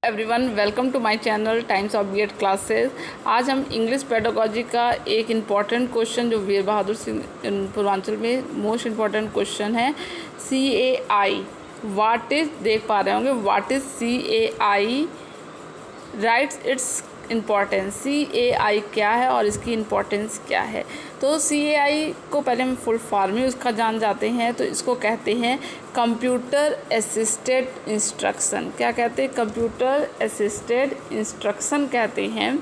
Everyone, welcome to my channel times of B Ed classes. आज हम English pedagogy का एक इम्पॉर्टेंट क्वेश्चन जो वीर बहादुर सिंह पूर्वांचल में मोस्ट इम्पॉर्टेंट क्वेश्चन है, CAI व्हाट इज, देख पा रहे होंगे, what is CAI, rights it's importance. CAI क्या है और इसकी इम्पोर्टेंस क्या है। तो CAI को पहले हम फुल फॉर्म में उसका जान जाते हैं। तो इसको कहते हैं कंप्यूटर असिस्टेड इंस्ट्रक्शन। क्या कहते हैं? कंप्यूटर असिस्टेड इंस्ट्रक्शन कहते हैं।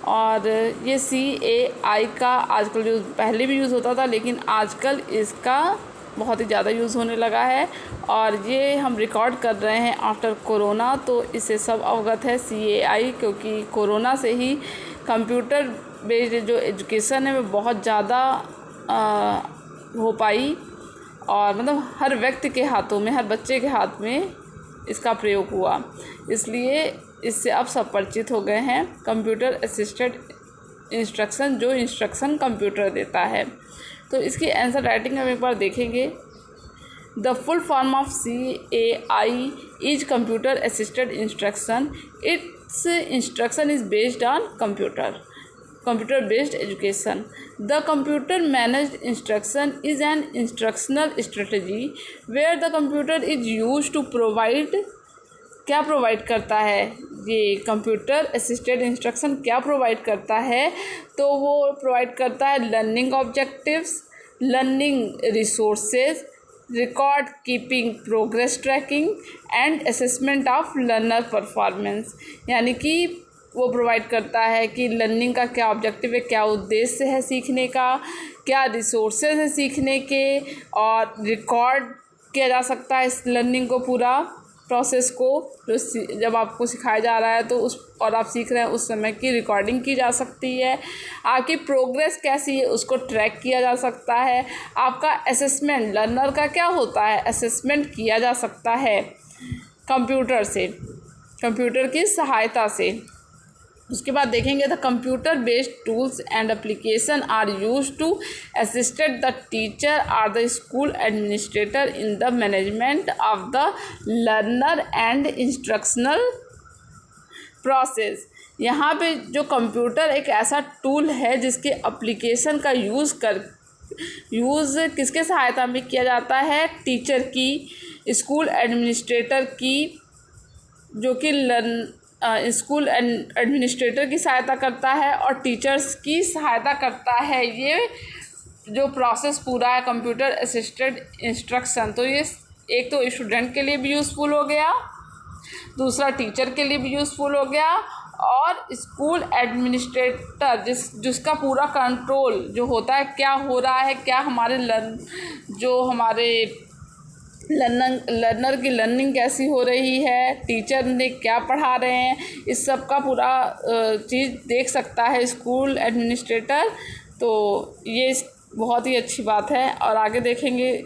और ये CAI का आजकल यूज़, पहले भी यूज़ होता था लेकिन आजकल इसका बहुत ही ज़्यादा यूज़ होने लगा है। और ये हम रिकॉर्ड कर रहे हैं आफ्टर कोरोना, तो इससे सब अवगत है CAI, क्योंकि कोरोना से ही कंप्यूटर बेस्ड जो एजुकेशन है वो बहुत ज़्यादा हो पाई। और मतलब हर व्यक्ति के हाथों में, हर बच्चे के हाथ में इसका प्रयोग हुआ, इसलिए इससे अब सब परिचित हो गए हैं। कंप्यूटर असिस्टेड इंस्ट्रक्शन, जो इंस्ट्रक्शन कंप्यूटर देता है। तो इसकी आंसर राइटिंग हम एक बार देखेंगे। The full form of CAI is computer assisted instruction. It's instruction is based on computer based education. The computer managed instruction is an instructional strategy where the computer is used to provide, क्या provide करता है ये computer assisted instruction, क्या provide करता है? तो वो provide करता है learning objectives, learning resources, record keeping, progress tracking and assessment of learner performance. यानी कि वो प्रोवाइड करता है कि लर्निंग का क्या ऑब्जेक्टिव है, क्या उद्देश्य है सीखने का, क्या रिसोर्सेज है सीखने के, और रिकॉर्ड किया जा सकता है इस लर्निंग को, पूरा प्रोसेस को, जो जब आपको सिखाया जा रहा है तो उस, और आप सीख रहे हैं उस समय की रिकॉर्डिंग की जा सकती है। आपकी प्रोग्रेस कैसी है उसको ट्रैक किया जा सकता है। आपका असेसमेंट, लर्नर का क्या होता है, असेसमेंट किया जा सकता है कंप्यूटर से, कंप्यूटर की सहायता से। उसके बाद देखेंगे the computer based tools and application are use to assisted the teacher or the school administrator in the management of the learner and instructional process. यहाँ पे जो कंप्यूटर एक ऐसा टूल है जिसके एप्लीकेशन का यूज़ किसके सहायता में किया जाता है? टीचर की, स्कूल एडमिनिस्ट्रेटर की, जो कि स्कूल एडमिनिस्ट्रेटर की सहायता करता है और टीचर्स की सहायता करता है। ये जो प्रोसेस पूरा है कंप्यूटर असिस्टेड इंस्ट्रक्शन, तो ये एक तो स्टूडेंट के लिए भी यूज़फुल हो गया, दूसरा टीचर के लिए भी यूज़फुल हो गया, और स्कूल एडमिनिस्ट्रेटर जिसका पूरा कंट्रोल जो होता है, क्या हो रहा है, क्या हमारे लर्नर की लर्निंग कैसी हो रही है, टीचर ने क्या पढ़ा रहे हैं, इस सब का पूरा चीज़ देख सकता है स्कूल एडमिनिस्ट्रेटर। तो ये बहुत ही अच्छी बात है। और आगे देखेंगे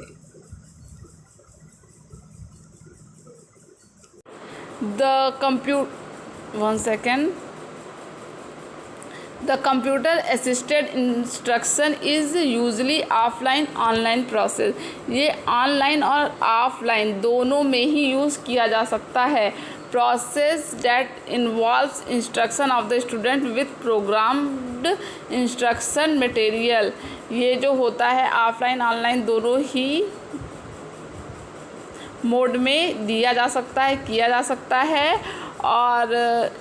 The computer assisted instruction is usually offline online process. ये ऑनलाइन और ऑफलाइन दोनों में ही यूज़ किया जा सकता है। Process that involves instruction of the student with programmed instruction material. ये जो होता है ऑफलाइन ऑनलाइन दोनों ही मोड में दिया जा सकता है, किया जा सकता है। और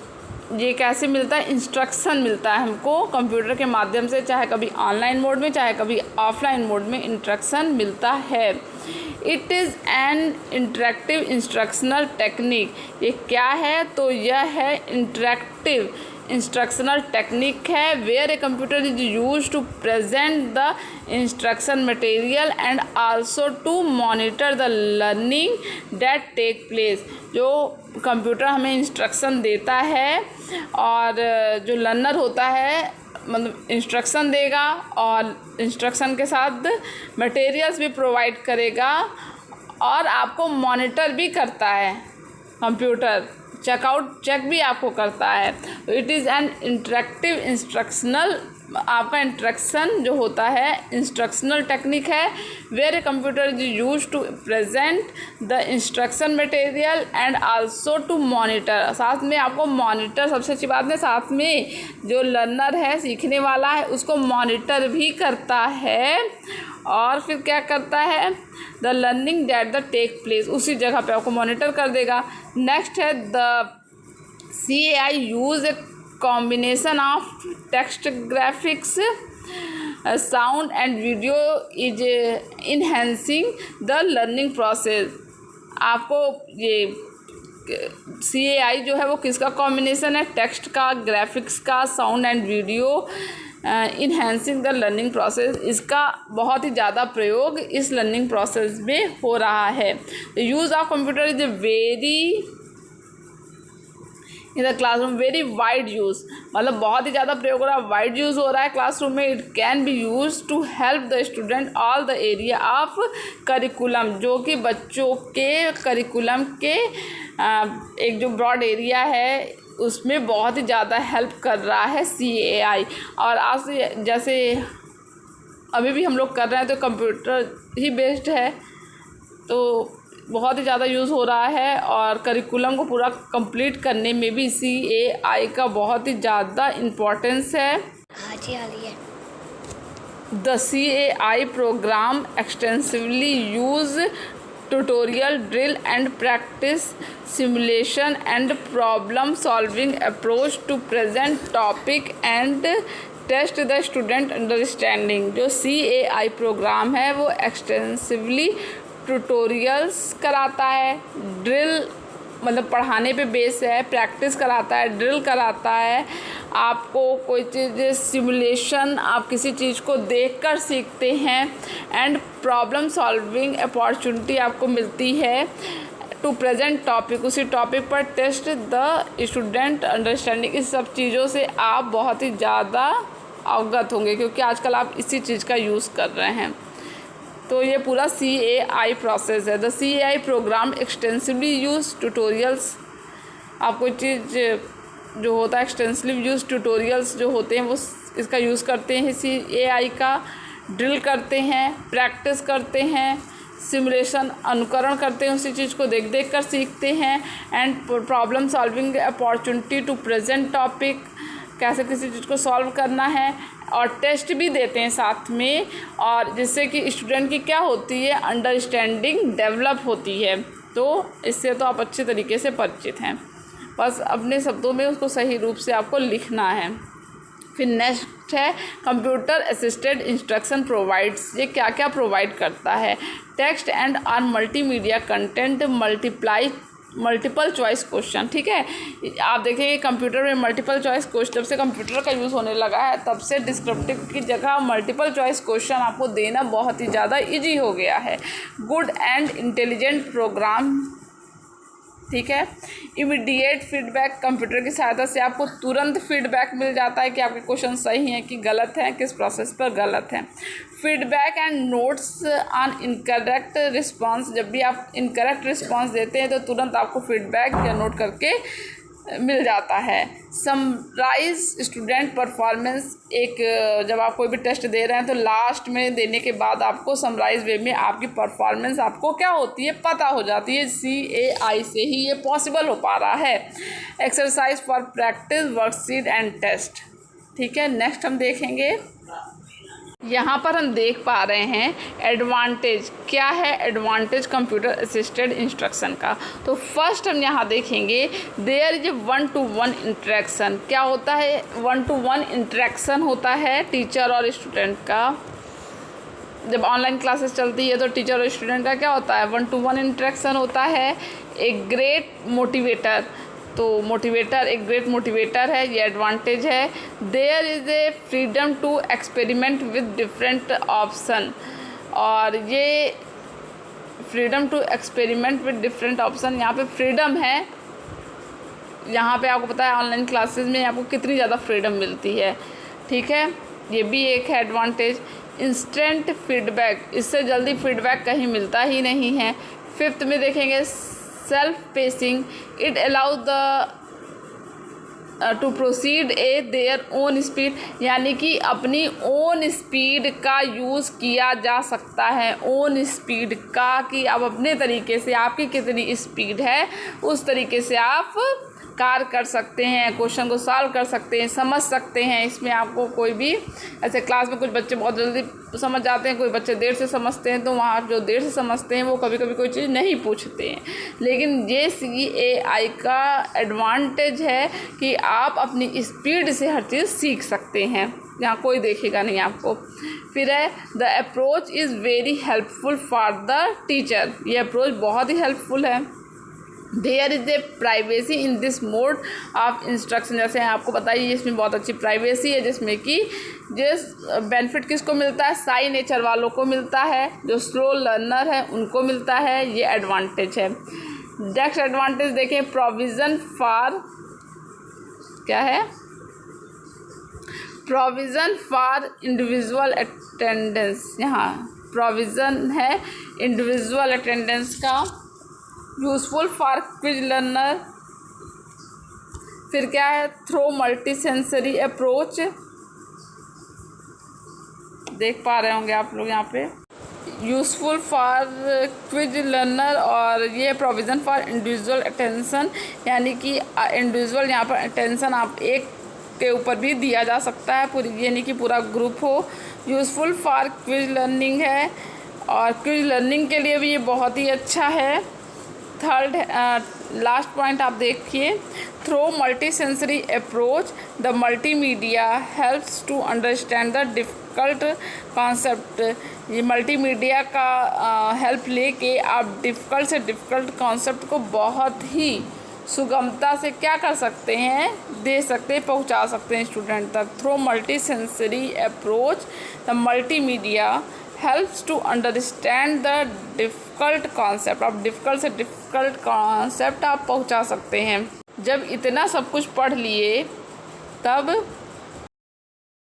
ये कैसे मिलता है? इंस्ट्रक्शन मिलता है हमको कंप्यूटर के माध्यम से, चाहे कभी ऑनलाइन मोड में चाहे कभी ऑफलाइन मोड में इंस्ट्रक्शन मिलता है। It is an interactive instructional technique. ये क्या है? तो यह है इंटरेक्टिव इंस्ट्रक्शनल टेक्निक है, where a computer is use to present the instruction material and also to monitor the learning that take place. जो कंप्यूटर हमें इंस्ट्रक्शन देता है और जो लर्नर होता है मतलब इंस्ट्रक्शन देगा और इंस्ट्रक्शन के साथ मटेरियल्स भी प्रोवाइड करेगा और आपको मॉनिटर भी करता है कंप्यूटर चेक भी आपको करता है। It is an interactive instructional, आपका इंस्ट्रक्शन जो होता है इंस्ट्रक्शनल टेक्निक है, where a computer is use to present the instruction material and also to monitor. साथ में आपको मॉनिटर, सबसे अच्छी बात है, साथ में जो लर्नर है, सीखने वाला है, उसको मॉनिटर भी करता है। और फिर क्या करता है, the learning that the take place, उसी जगह पे आपको मॉनिटर कर देगा। नेक्स्ट है the CAI use a combination of text graphics, sound and video is enhancing the learning process। आपको ये CAI जो है वो किसका कॉम्बिनेशन है, टेक्स्ट का, ग्राफिक्स का, sound and video, enhancing the learning process. इसका बहुत ही ज़्यादा प्रयोग इस लर्निंग प्रोसेस में हो रहा है। Use of computer is a very in the classroom, very wide use, मतलब बहुत ही ज़्यादा प्रयोग हो रहा है, वाइड यूज़ हो रहा है क्लासरूम में। It can be use to help the student all the area of curriculum, जो कि बच्चों के करिकुलम के एक जो ब्रॉड एरिया है उसमें बहुत ही ज़्यादा हेल्प कर रहा है CAI। और आज जैसे अभी भी हम लोग कर रहे हैं तो कंप्यूटर ही बेस्ड है, तो बहुत ही ज़्यादा यूज़ हो रहा है। और करिकुलम को पूरा कंप्लीट करने में भी CAI का बहुत ही ज़्यादा इम्पोर्टेंस है। The CAI program extensively use tutorial, drill and practice, simulation and problem solving approach to present topic and test the student understanding. जो CAI प्रोग्राम है वो एक्सटेंसिवली ट्यूटोरियल्स कराता है, ड्रिल मतलब पढ़ाने पे बेस है, प्रैक्टिस कराता है, ड्रिल कराता है, आपको कोई चीज़ सिमुलेशन, आप किसी चीज़ को देखकर सीखते हैं, एंड प्रॉब्लम सॉल्विंग अपॉर्चुनिटी आपको मिलती है टू प्रेजेंट टॉपिक, उसी टॉपिक पर टेस्ट द स्टूडेंट अंडरस्टैंडिंग। इस सब चीज़ों से आप बहुत ही ज़्यादा अवगत होंगे क्योंकि आजकल आप इसी चीज़ का यूज़ कर रहे हैं। तो ये पूरा CAI प्रोसेस है। The CAI program extensively use tutorials, आप कोई चीज़ जो होता है एक्सटेंसिव यूज ट्यूटोरियल्स जो होते हैं वो इसका यूज़ करते हैं CAI का, ड्रिल करते हैं, प्रैक्टिस करते हैं, सिमुलेशन अनुकरण करते हैं, उसी चीज़ को देख देख कर सीखते हैं, and problem solving opportunity to present topic, कैसे किसी चीज़ को सॉल्व करना है, और टेस्ट भी देते हैं साथ में, और जिससे कि स्टूडेंट की क्या होती है, अंडरस्टैंडिंग डेवलप होती है। तो इससे तो आप अच्छे तरीके से परिचित हैं, बस अपने शब्दों में उसको सही रूप से आपको लिखना है। फिर नेक्स्ट है कंप्यूटर असिस्टेड इंस्ट्रक्शन प्रोवाइड्स। ये क्या क्या प्रोवाइड करता है, text and on multimedia content, multiple choice question. ठीक है, आप देखेंगे कंप्यूटर में मल्टीपल चॉइस क्वेश्चन, जब से कंप्यूटर का यूज़ होने लगा है तब से डिस्क्रिप्टिव की जगह मल्टीपल चॉइस क्वेश्चन आपको देना बहुत ही ज़्यादा इजी हो गया है। गुड एंड इंटेलिजेंट प्रोग्राम, ठीक है। इमीडिएट फीडबैक, कंप्यूटर की सहायता से आपको तुरंत फीडबैक मिल जाता है कि आपके क्वेश्चन सही हैं कि गलत हैं, किस प्रोसेस पर गलत हैं। Feedback and notes on incorrect response, जब भी आप इनकरेक्ट रिस्पांस देते हैं तो तुरंत आपको फीडबैक या नोट करके मिल जाता है। समराइज स्टूडेंट परफॉर्मेंस, एक जब आप कोई भी टेस्ट दे रहे हैं तो लास्ट में देने के बाद आपको समराइज वे में आपकी परफॉर्मेंस आपको क्या होती है पता हो जाती है। CAI से ही ये पॉसिबल हो पा रहा है। Exercise for practice, worksheet and test. ठीक है, नेक्स्ट हम देखेंगे, यहाँ पर हम देख पा रहे हैं एडवांटेज। क्या है एडवांटेज कंप्यूटर असिस्टेड इंस्ट्रक्शन का? तो फर्स्ट हम यहाँ देखेंगे there is a 1-to-1 interaction. क्या होता है? 1-to-1 इंटरेक्शन होता है टीचर और स्टूडेंट का। जब ऑनलाइन क्लासेस चलती है तो टीचर और स्टूडेंट का क्या होता है? 1-to-1 इंटरेक्शन होता है। एक ग्रेट मोटिवेटर, तो मोटिवेटर एक ग्रेट मोटिवेटर है, ये एडवांटेज है। There is a freedom to experiment with different option, और ये freedom to experiment with different option, यहाँ पे फ्रीडम है। यहाँ पे आपको पता है ऑनलाइन क्लासेस में आपको कितनी ज़्यादा फ्रीडम मिलती है। ठीक है, ये भी एक है एडवांटेज। इंस्टेंट फीडबैक, इससे जल्दी फीडबैक कहीं मिलता ही नहीं है। फिफ्थ में देखेंगे self pacing, it allow the two proceed A their own speed, यानी कि अपनी ओन स्पीड का यूज़ किया जा सकता है। ओन स्पीड का कि अब अपने तरीके से आपकी कितनी स्पीड है उस तरीके से आप कार्य कर सकते हैं, क्वेश्चन को सॉल्व कर सकते हैं, समझ सकते हैं। इसमें आपको कोई भी ऐसे क्लास में कुछ बच्चे बहुत जल्दी समझ जाते हैं, कोई बच्चे देर से समझते हैं, तो वहाँ जो देर से समझते हैं वो कभी कभी कोई चीज़ नहीं पूछते हैं। लेकिन ये CAI का एडवांटेज है कि आप अपनी स्पीड से हर चीज़ सीख सकते हैं, यहाँ कोई देखेगा नहीं आपको। फिर है the approach is very helpful for the teacher, ये अप्रोच बहुत ही हेल्पफुल है। There is a privacy in this mode of instruction, जैसे आपको बताइए इसमें बहुत अच्छी प्राइवेसी है, जिसमें कि जिस बेनिफिट किसको मिलता है, साई नेचर वालों को मिलता है, जो स्लो लर्नर है उनको मिलता है, ये एडवांटेज है। नेक्स्ट एडवांटेज देखें, प्रोविज़न फॉर, क्या है, प्रोविज़न फॉर इंडिविजुअल अटेंडेंस, यहाँ प्रोविज़न है इंडिविजुअल अटेंडेंस का, यूज़फुल फॉर क्विज लर्नर। फिर क्या है, थ्रो मल्टी सेंसरी अप्रोच, देख पा रहे होंगे आप लोग यहाँ पे, यूज़फुल फॉर क्विज लर्नर, और ये प्रोविज़न फॉर इंडिविजुअल अटेंशन, यानी कि इंडिविजुअल यहाँ पर अटेंशन आप एक के ऊपर भी दिया जा सकता है, पूरी यानी कि पूरा ग्रुप हो। यूज़फुल फॉर क्विज लर्निंग है, और क्विज लर्निंग के लिए भी ये बहुत ही अच्छा है। थर्ड लास्ट पॉइंट आप देखिए, through multi sensory approach the multimedia helps to understand the difficult concept, ये मल्टीमीडिया का हेल्प लेके आप डिफ़िकल्ट से डिफ़िकल्ट कॉन्सेप्ट को बहुत ही सुगमता से क्या कर सकते हैं, दे सकते हैं, पहुंचा सकते हैं स्टूडेंट तक। Through multi sensory approach the multimedia helps to understand the difficult concept, आप डिफ़िकल्ट से डिफ़िकल्ट कॉन्सेप्ट आप पहुंचा सकते हैं। जब इतना सब कुछ पढ़ लिए तब